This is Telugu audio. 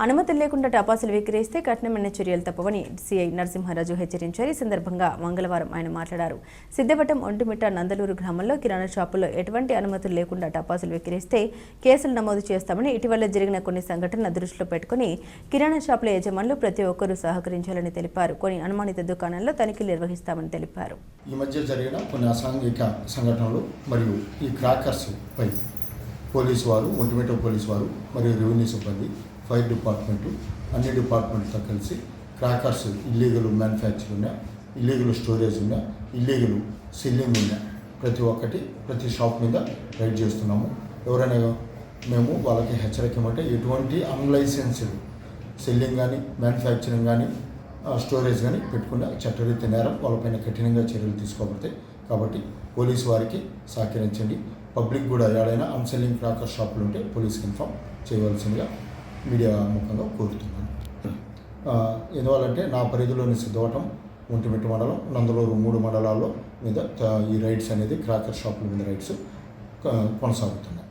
అనుమతులు లేకుండా టపాసులు విక్రయిస్తే కఠినమైన చర్యలు తప్పవని సీఐ నరసింహారాజు హెచ్చరించారు. ఈ సందర్భంగా మంగళవారం ఆయన మాట్లాడారు. సిద్ధవటం, ఒంటిమిట్ట, నందలూరు గ్రామంలో కిరాణా షాపుల్లో ఎటువంటి అనుమతులు లేకుండా టపాసులు విక్రయిస్తే కేసులు నమోదు చేస్తామని, ఇటీవల జరిగిన కొన్ని సంఘటనలు దృష్టిలో పెట్టుకుని కిరాణా షాపుల యజమానులు ప్రతి ఒక్కరూ సహకరించాలని తెలిపారు. కొన్ని అనుమానిత దుకాణాల్లో తనిఖీలు నిర్వహిస్తామని తెలిపారు. ఈ మధ్య జరిగిన కొన్ని అసాంఘిక సంఘటనలు మరియు ఈ క్రాకర్స్ పై పోలీసు వారు, ఒంటిమిట్ట పోలీసు వారు మరియు రెవెన్యూ సిబ్బంది, ఫైర్ డిపార్ట్మెంటు అన్ని డిపార్ట్మెంట్తో కలిసి క్రాకర్స్ ఇల్లీగల్ మ్యానుఫ్యాక్చర్ ఉన్నా, ఇల్లీగల్ స్టోరేజ్ ఉన్నా, ఇల్లీగల్ సెల్లింగ్ ఉన్నా ప్రతి షాప్ మీద రైడ్ చేస్తున్నాము. ఎవరైనా మేము వాళ్ళకి హెచ్చరిక ఇవ్వమంటే ఎటువంటి అన్లైసెన్స్డ్ సెల్లింగ్ కానీ, మ్యానుఫ్యాక్చరింగ్ కానీ, స్టోరేజ్ కానీ పెట్టుకున్న చట్టరీత్యా నేరం, వాళ్ళపైన కఠినంగా చర్యలు తీసుకోబడతాయి. కాబట్టి పోలీసు వారికి సహకరించండి. పబ్లిక్ కూడా ఏడైనా అన్సెల్లింగ్ క్రాకర్ షాపులు ఉంటే పోలీస్కి ఇన్ఫామ్ చేయవలసిందిగా మీడియా ముఖంగా కోరుతున్నాను. ఎందువల్లంటే నా పరిధిలోని సిద్ధవటం, ఒంటిమిట్ట మండలం, నందలూరు 3 మండలాల్లో మీద ఈ రైడ్స్ అనేది క్రాకర్ షాపుల మీద రైడ్స్ కొనసాగుతున్నాయి.